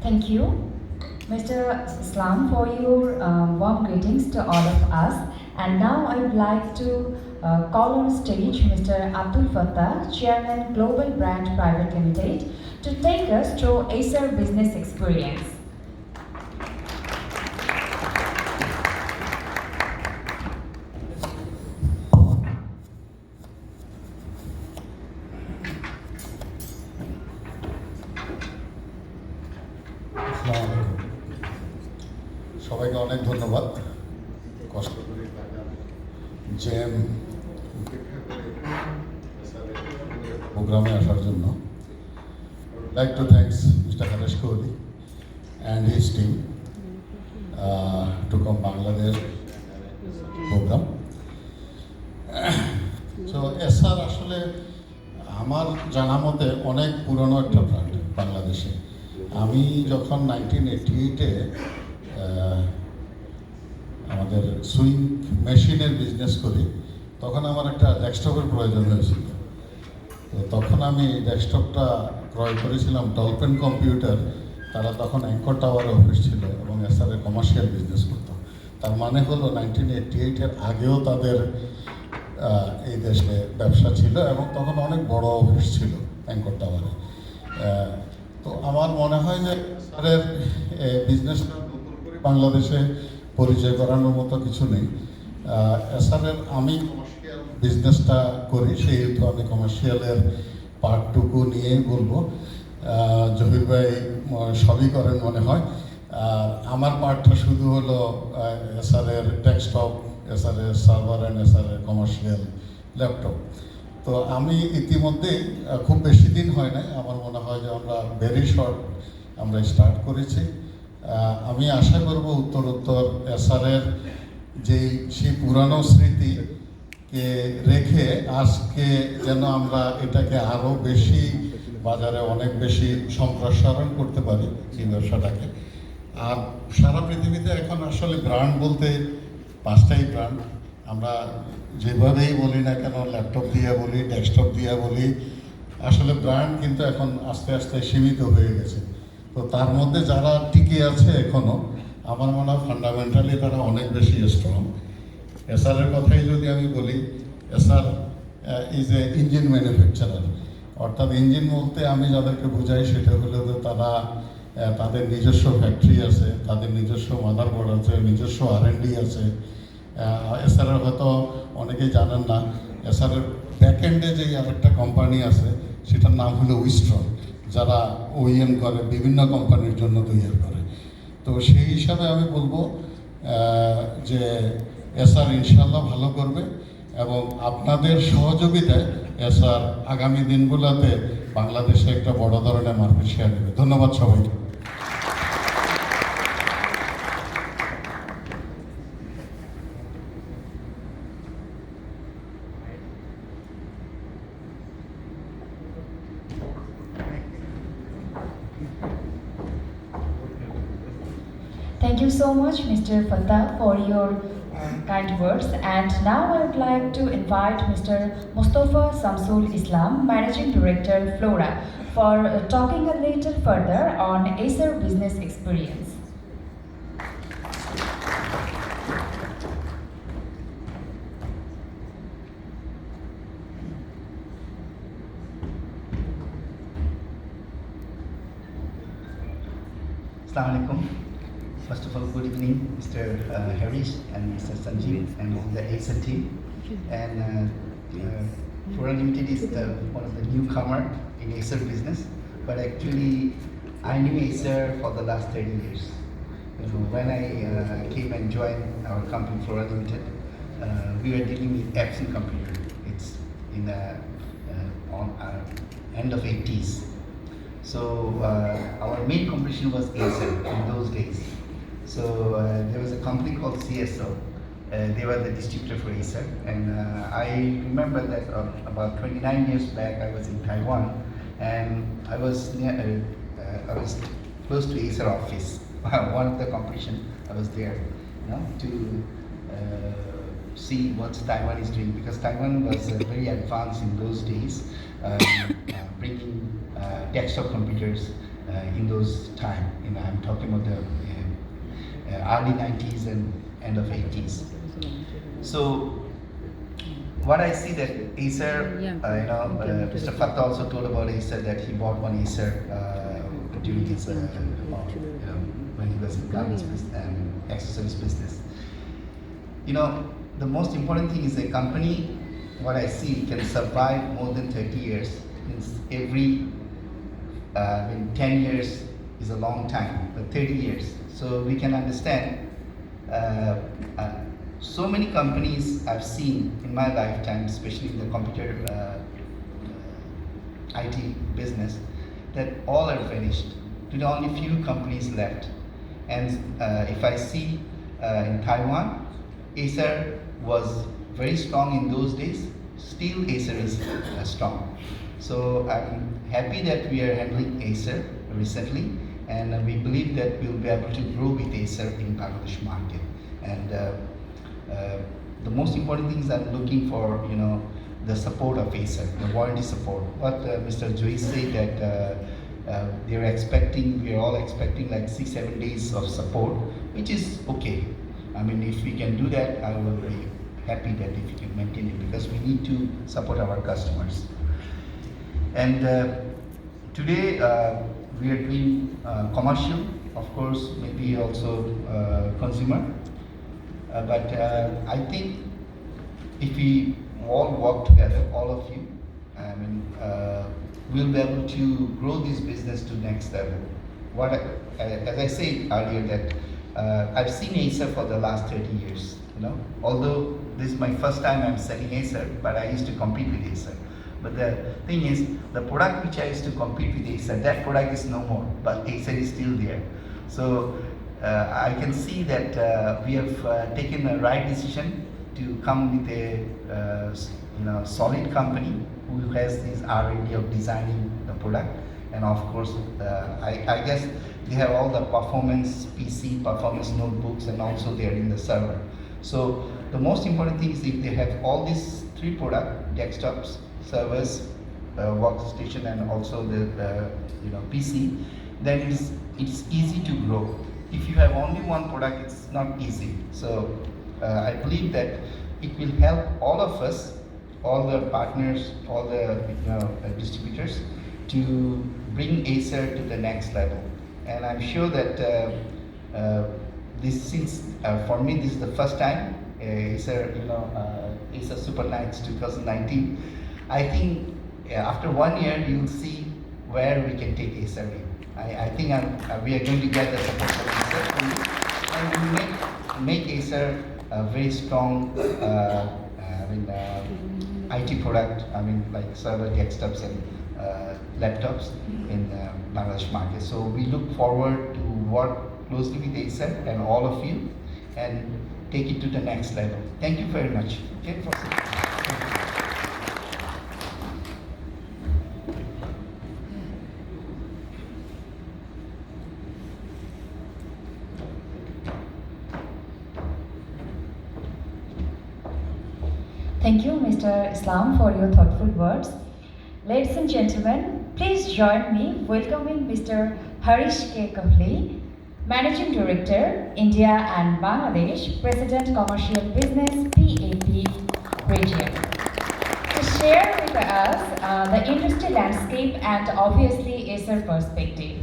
Thank you, Mr. Islam, for your warm greetings to all of us. And now I would like to call on stage Mr. Abdul Fattah, Chairman Global Brand Private Limited, to take us through Acer business experience. সবাইকে অনেক ধন্যবাদ কষ্ট করে jam প্রোগ্রামে আসার জন্য like to thanks mister Haresh Kohli and his team to come Bangladesh program. So SR আসলে আমার জানা মতে অনেক পুরনো একটা ব্র্যান্ড বাংলাদেশে। আমি যখন 1988-এ আমাদের সুইং মেশিনের বিজনেস করি, তখন আমার একটা ডেস্কটপের প্রয়োজন হয়েছিল। তো তখন আমি ডেস্কটপটা ক্রয় করেছিলাম ডলফিন কম্পিউটার। তারা তখন অ্যাঙ্কর টাওয়ারে অফিস ছিল এবং এসআরের কমার্শিয়াল বিজনেস করতো। তার মানে হলো 1988-এর আগেও তাদের এই দেশে ব্যবসা ছিল এবং তখন অনেক বড় অফিস ছিল অ্যাঙ্কর টাওয়ারে। তো আমার মনে হয় যে এসআরের বিজনেসটা বাংলাদেশে পরিচয় করানোর মতো কিছু নেই। এসআরের আমি কমার্শিয়াল বিজনেসটা করি, সেহেতু আমি কমার্শিয়ালের পার্টটুকু নিয়েই বলবো। জহির ভাই সবই করেন মনে হয়। আমার পার্টটা শুধু হলো এসআরের ডেস্কটপ, এসআরের সার্ভার অ্যান্ড এসআরের কমার্শিয়াল ল্যাপটপ। তো আমি ইতিমধ্যেই খুব বেশি দিন হয় নাই, আমার মনে হয় যে আমরা ভেরি শর্ট আমরা স্টার্ট করেছি। আমি আশা করব উত্তর এসআরের সেই পুরানো স্মৃতিকে রেখে আজকে যেন আমরা এটাকে আরও বেশি বাজারে অনেক বেশি সম্প্রসারণ করতে পারি এই ব্যবসাটাকে। আর সারা পৃথিবীতে এখন আসলে ব্র্যান্ড বলতে 5টাই ব্র্যান্ড। আমরা যেভাবেই বলি না কেন, ল্যাপটপ দিয়ে বলি, ডেস্কটপ দিয়ে বলি, আসলে ব্র্যান্ড কিন্তু এখন আস্তে আস্তে সীমিত হয়ে গেছে। তো তার মধ্যে যারা টিকে আছে এখনও, আমার মনে হয় ফান্ডামেন্টালি তারা অনেক বেশি স্ট্রং। এসআরের কথাই যদি আমি বলি, SR is a engine manufacturer. অর্থাৎ ইঞ্জিন বলতে আমি যাদেরকে বোঝাই সেটা হলো যে তারা তাদের নিজস্ব ফ্যাক্টরি আছে, তাদের নিজস্ব মাদারবোর্ড আছে, নিজস্ব R&D আছে। এসআরের হয়তো অনেকেই জানেন না, এসআরের ব্যাকএন্ডে যেই আরেকটা কোম্পানি আছে সেটার নাম হলো উইস্ট্রন, যারা OEM করে, বিভিন্ন কোম্পানির জন্য তৈরি করে। তো সেই হিসাবে আমি বলবো যে এসআর ইনশাল্লাহ ভালো করবে এবং আপনাদের সহযোগিতায় এসআর আগামী দিনগুলোতে বাংলাদেশে একটা বড় ধরনের মার্কেট শেয়ার নেবে। ধন্যবাদ সবাইকে। Thank you so much, Mr. Fattah, for your kind words. And now I would like to invite Mr. Mustafa Samsul Islam, Managing Director, Flora, for talking a little further on Acer business experience. Assalamu alaikum. First of all, good evening, Mr. Harish and Mr. Sanjeev and the Acer team. And Flora Limited is one of the newcomer in Acer business, but actually I knew Acer for the last 30 years. When I came and joined our company, Flora Limited, we were dealing with apps and computer. It's in the on end of 80s. So our main competition was Acer in those days. So there was a company called CSO. They were the distributor for Acer, and I remember that about 29 years back I was in Taiwan, and I was close to Acer office. One of the competition I was there, to see what Taiwan is doing, because Taiwan was very advanced in those days, bringing desktop computers in those time. I'm talking about the early 90s and end of 80s. So what I see that Acer, Mr. Fattah also told about Acer that he bought one Acer during his when he was in garments and accessories business. The most important thing is a company, what I see, can survive more than 30 years. Means every 10 years is a long time, but 30 years. So we can understand so many companies I've seen in my lifetime, especially in the computer IT business, that all are vanished. Today only few companies left. And if I see in Taiwan, Acer was very strong in those days. Still Acer is strong. So I'm happy that we are handling Acer recently, and we believe that we'll be able to grow with Acer in Bangladesh market. And the most important thing is I'm looking for, the support of Acer, the warranty support. What Mr. Joy said that we are all expecting like 6-7 days of support, which is okay. I mean, if we can do that, I will be happy that if we can maintain it, because we need to support our customers. And today we are doing commercial, of course, maybe also consumer. But I think if we all work together, all of you, we'll be able to grow this business to next level. As I said earlier, that I've seen Acer for the last 30 years. Although this is my first time I'm selling Acer, but I used to compete with Acer. But the thing is, the product which I used to compete with Acer, that product is no more, but Acer is still there. So I can see that we have taken the right decision to come with a solid company who has this R&D of designing the product, and of course I guess they have all the performance PC, performance notebooks, and also they are in the server. So the most important thing is if they have all these three products, desktops, servers, workstation, and also the PC, then it's easy to grow. If you have only one product, it's not easy. So I believe that it will help all of us, all the partners, all the distributors, to bring Acer to the next level. And I'm sure that for me this is the first time Acer Super Nights 2019. I think after 1 year you'll see where we can take Acer in. I think we are going to get the support from Acer, and we will make Acer a very strong IT product. Like server, desktops, and laptops in Bangladesh market. So we look forward to work closely with Acer and all of you, and take it to the next level. Thank you very much. Okay, Thank you, Mr. Islam, for your thoughtful words. Ladies and gentlemen, please join me welcoming Mr. Harish K. Kahli, Managing Director, India and Bangladesh, President Commercial Business, PAP Region, to share with us the industry landscape and obviously Acer perspective.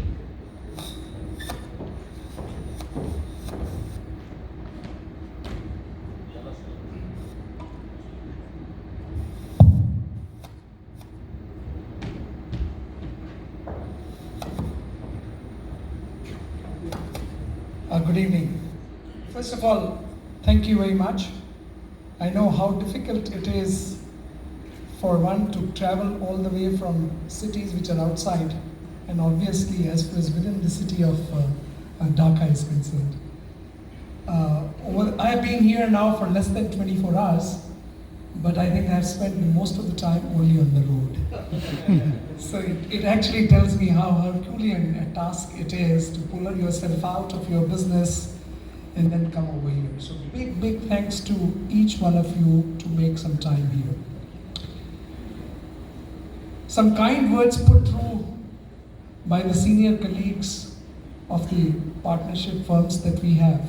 Good evening. First of all, thank you very much. I know how difficult it is for one to travel all the way from cities which are outside, and obviously as far as within the city of Dhaka is concerned. I have been here now for less than 24 hours, but I think I've spent most of the time only on the road. So it actually tells me how Herculean a task it is to pull yourself out of your business and then come over here. So big thanks to each one of you to make some time here. Some kind words put through by the senior colleagues of the partnership firms that we have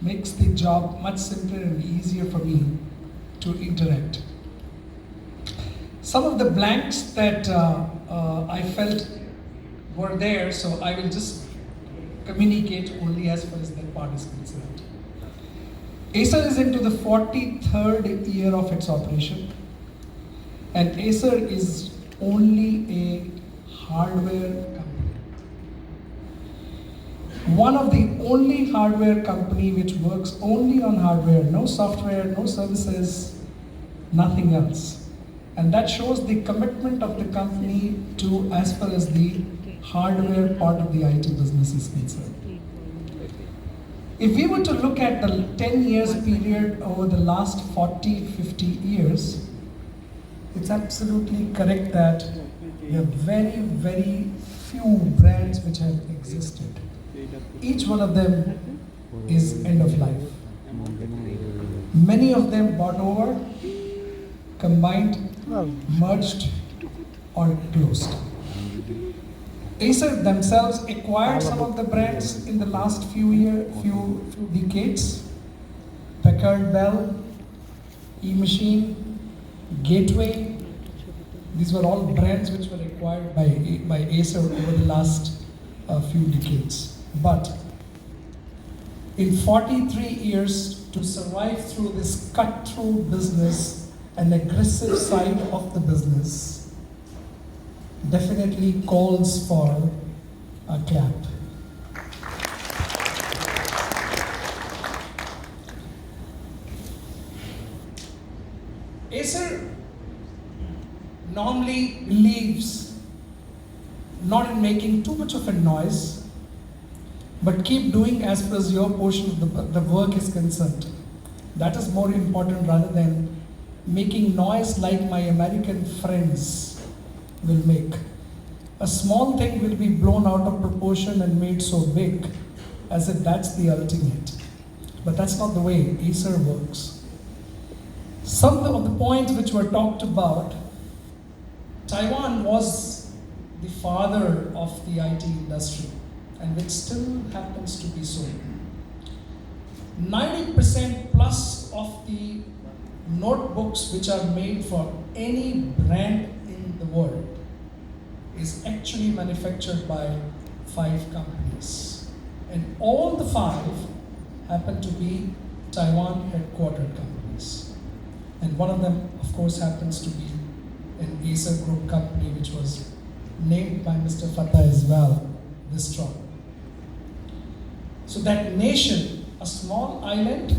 makes the job much simpler and easier for me to interact. Some of the blanks that I felt were there, so I will just communicate only as far as that part is concerned. Acer is into the 43rd year of its operation, and Acer is only a hardware company. One of the only hardware company which works only on hardware, no software, no services, nothing else. And that shows the commitment of the company to as far as the hardware part of the IT business is concerned. If we were to look at the 10 years period over the last 40, 50 years, it's absolutely correct that there are very, very few brands which have existed. Each one of them is end of life. Many of them bought over, combined, merged, or closed. Acer themselves acquired some of the brands in the last few decades. Packard Bell, E-Machine, Gateway. These were all brands which were acquired by Acer over the last few decades. But in 43 years, to survive through this cut-through business and aggressive side of the business, definitely calls for a clap. Acer normally believes not in making too much of a noise, but keep doing as far as your portion of the work is concerned. That is more important rather than making noise like my American friends will make. A small thing will be blown out of proportion and made so big as if that's the ultimate. But that's not the way Acer works. Some of the points which were talked about, Taiwan was the father of the IT industry, and which still happens to be so. 90% plus of the notebooks which are made for any brand in the world is actually manufactured by 5 companies. And all the 5 happen to be Taiwan headquartered companies. And one of them, of course, happens to be an Acer Group company which was named by Mr. Fatah as well, Wistron. So that nation, a small island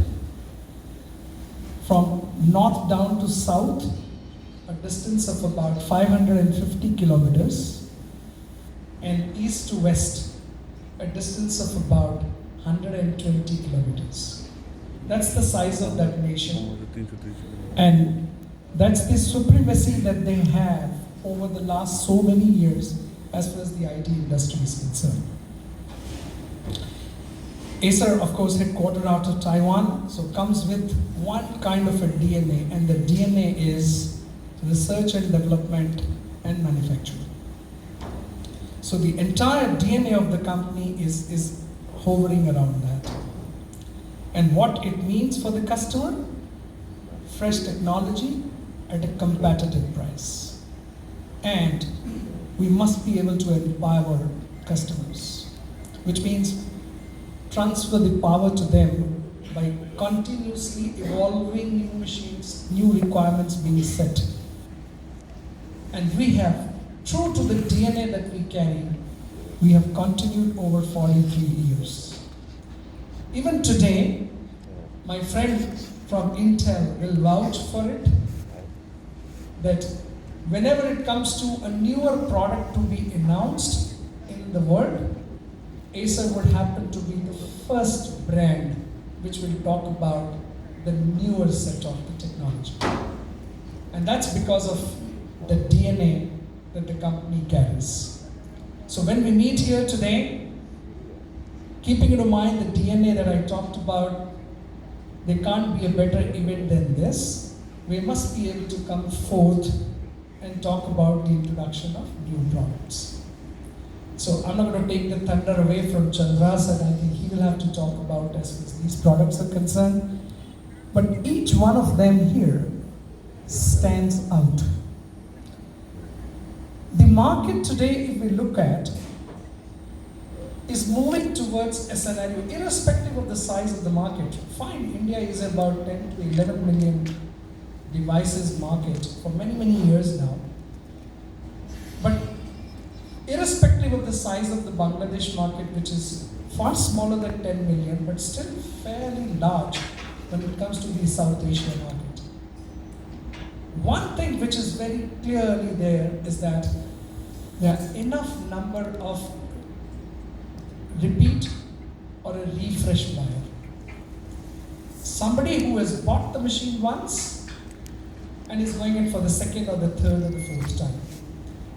from north down to south, a distance of about 550 kilometers, and east to west, a distance of about 120 kilometers. That's the size of that nation. And that's the supremacy that they have over the last so many years as far as the IT industry is concerned. Acer, of course, headquartered out of Taiwan, so comes with one kind of a DNA, and the DNA is research and development and manufacturing. So the entire DNA of the company is hovering around that. And what it means for the customer? Fresh technology at a competitive price. And we must be able to empower customers, which means transfer the power to them by continuously evolving new machines, new requirements being set. And we have, true to the DNA that we carry, we have continued over 43 years. Even today, my friend from Intel will vouch for it, that whenever it comes to a newer product to be announced in the world, Acer would happen to be the first brand which will talk about the newer set of the technology. And that's because of the DNA that the company carries. So when we meet here today, keeping in mind the DNA that I talked about, there can't be a better event than this. We must be able to come forth and talk about the introduction of new products. So I'm not going to take the thunder away from Chandras, and I think he will have to talk about as far as these products are concerned. But each one of them here stands out. The market today, if we look at, is moving towards a scenario, irrespective of the size of the market. Fine, India is about 10 to 11 million devices market for many, many years now. But irrespective of the size of the Bangladesh market, which is far smaller than 10 million, but still fairly large when it comes to the South Asia market. One thing which is very clearly there is that there are enough number of repeat or a refresh buyer. Somebody who has bought the machine once and is going in for the second or the third or the fourth time.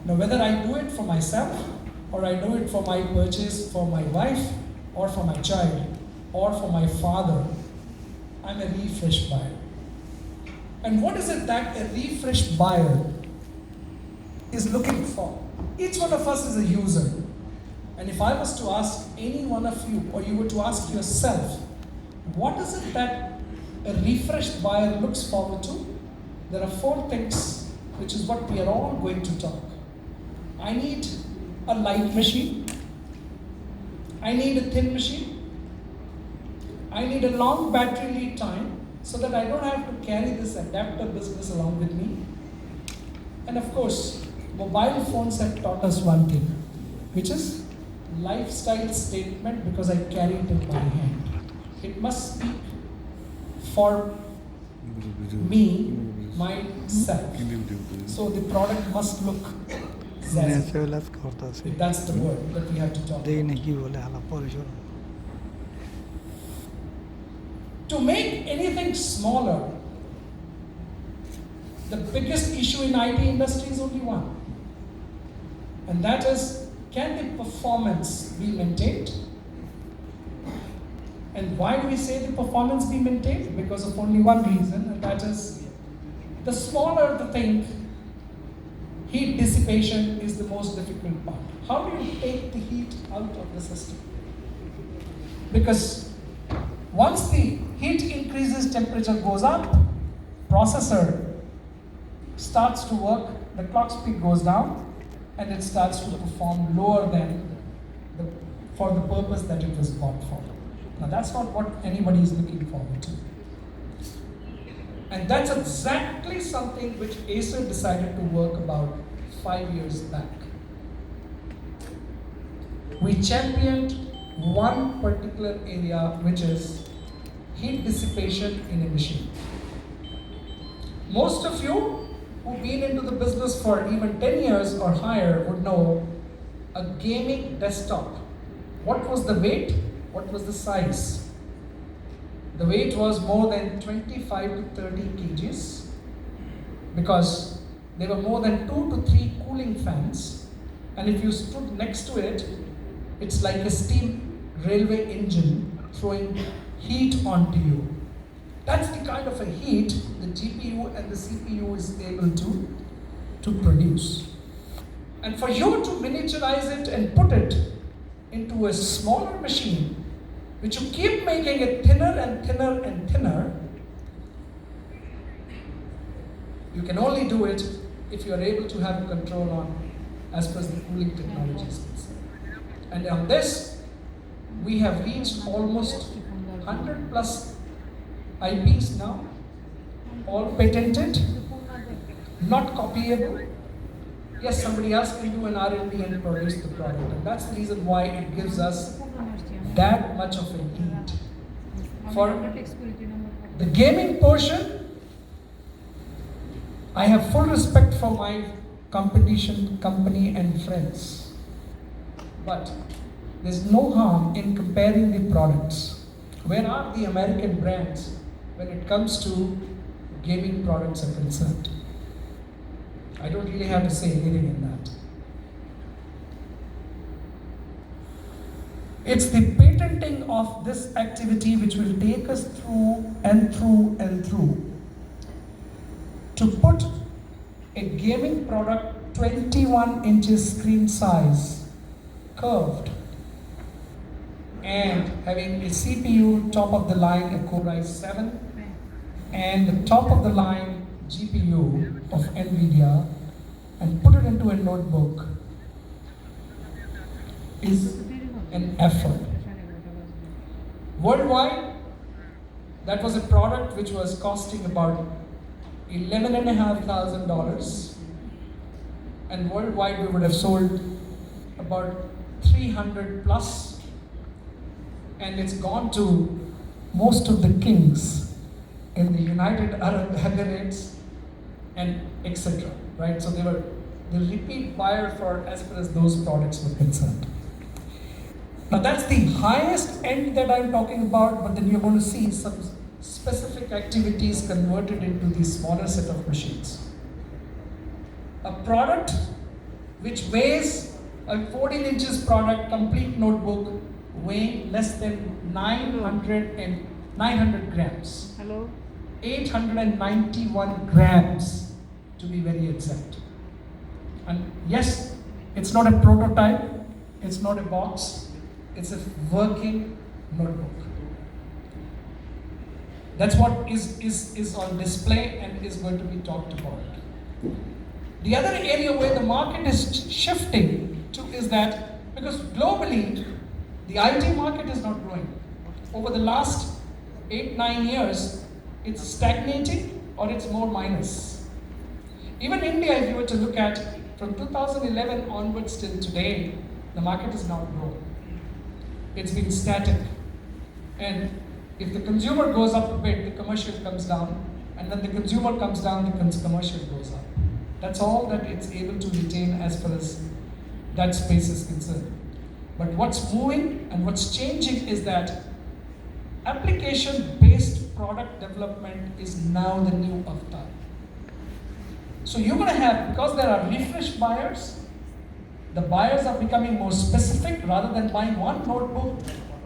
Now, whether I do it for myself or I do it for my purchase for my wife or for my child or for my father, I'm a refresh buyer. And what is it that a refresh buyer is looking for? Each one of us is a user. And if I was to ask any one of you, or you were to ask yourself, what is it that a refreshed buyer looks forward to? There are 4 things, which is what we are all going to talk. I need a light machine. I need a thin machine. I need a long battery lead time so that I don't have to carry this adapter business along with me. And of course, mobile phones have taught us one thing, which is lifestyle statement, because I carry it in my hand. It must speak for me, myself. So the product must look zazzy. If that's the word that we have to talk about. To make anything smaller, the biggest issue in IT industry is only one. And that is, can the performance be maintained? And why do we say the performance be maintained? Because of only one reason, and that is, the smaller the thing, heat dissipation is the most difficult part. How do you take the heat out of the system? Because once the heat increases, temperature goes up, processor starts to work, the clock speed goes down, and it starts to perform lower than for the purpose that it was bought for. Now that's not what anybody is looking forward to. And that's exactly something which Acer decided to work about 5 years back. We championed one particular area, which is heat dissipation in a machine. Most of you who've been into the business for even 10 years or higher would know a gaming desktop. What was the weight? What was the size? The weight was more than 25 to 30 kgs because there were more than 2 to 3 cooling fans, and if you stood next to it, it's like a steam railway engine throwing heat onto you. That's the kind of a heat the GPU and the CPU is able to produce. And for you to miniaturize it and put it into a smaller machine, which you keep making it thinner and thinner and thinner, you can only do it if you are able to have control on as far as the cooling technology is concerned. And on this, we have reached almost 100 plus IPs now, all patented, not copyable. Yes, somebody else can do an R&D and produce the product, and that's the reason why it gives us that much of a heat. For the gaming portion, I have full respect for my competition, company and friends. But there's no harm in comparing the products. Where are the American brands when it comes to gaming products are concerned? I don't really have to say anything in that. It's the patenting of this activity which will take us through and through and through to put a gaming product 21 inches screen size curved and having a CPU top of the line, a Core i7, and the top of the line GPU of NVIDIA, and put it into a notebook is an effort. Worldwide, that was a product which was costing about $11,500, and worldwide we would have sold about 300 plus, and it's gone to most of the kings in the United Arab Emirates and etc. Right? So they were the repeat buyer for as far as those products were concerned. Now that's the highest end that I'm talking about, but then you're going to see some specific activities converted into the smaller set of machines. A product which weighs a 14 inches product, complete notebook, weighing less than 900 grams. Hello? 891 grams to be very exact. And yes, it's not a prototype, it's not a box, it's a working notebook. That's what is on display and is going to be talked about. The other area where the market is shifting to is that because globally the IT market is not growing. Over the last 8-9 years, it's stagnating or it's more minus. Even India, if you were to look at from 2011 onwards till today, the market is not growing. It's been static. And if the consumer goes up a bit, the commercial comes down. And when the consumer comes down, the commercial goes up. That's all that it's able to retain as far as that space is concerned. But what's moving and what's changing is that application-based product development is now the new avatar. So you're going to have, because there are refresh buyers, the buyers are becoming more specific rather than buying one notebook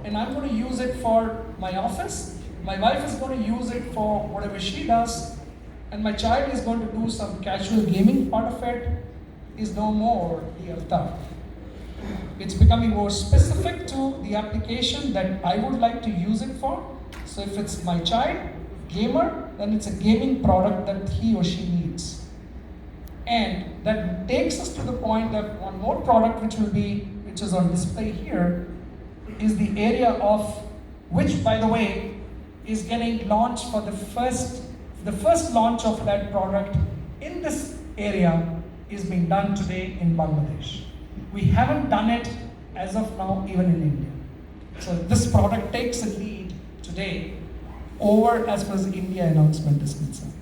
and I'm going to use it for my office. My wife is going to use it for whatever she does, and my child is going to do some casual gaming part of it, is no more the avatar. It's becoming more specific to the application that I would like to use it for. So if it's my child, gamer, then it's a gaming product that he or she needs. And that takes us to the point that one more product which is on display here, is the area of, which by the way, is getting launched for the first launch of that product in this area is being done today in Bangladesh. We haven't done it as of now even in India. So this product takes a lead today over as far as the India announcement is concerned.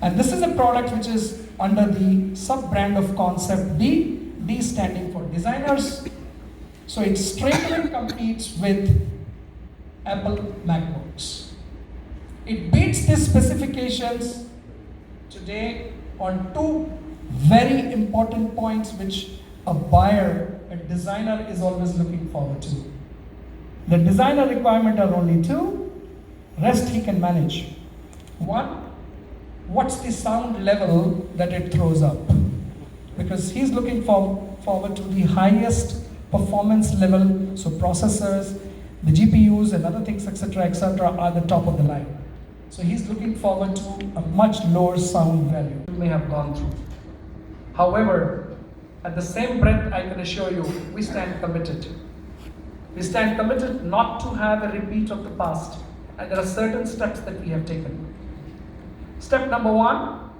And this is a product which is under the sub-brand of Concept D, D standing for designers. So it straightaway competes with Apple MacBooks. It beats these specifications today on two very important points which a buyer, a designer is always looking forward to. The designer requirement are only two, rest he can manage. One, what's the sound level that it throws up? Because he's looking forward to the highest performance level, so processors, the GPUs and other things, etc., are the top of the line. So he's looking forward to a much lower sound value you may have gone through. However, at the same breath, I can assure you, we stand committed. We stand committed not to have a repeat of the past, and there are certain steps that we have taken. Step number one,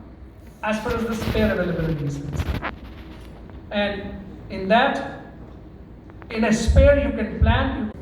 as far as the spare availability is concerned. And in that, in a spare you can plan,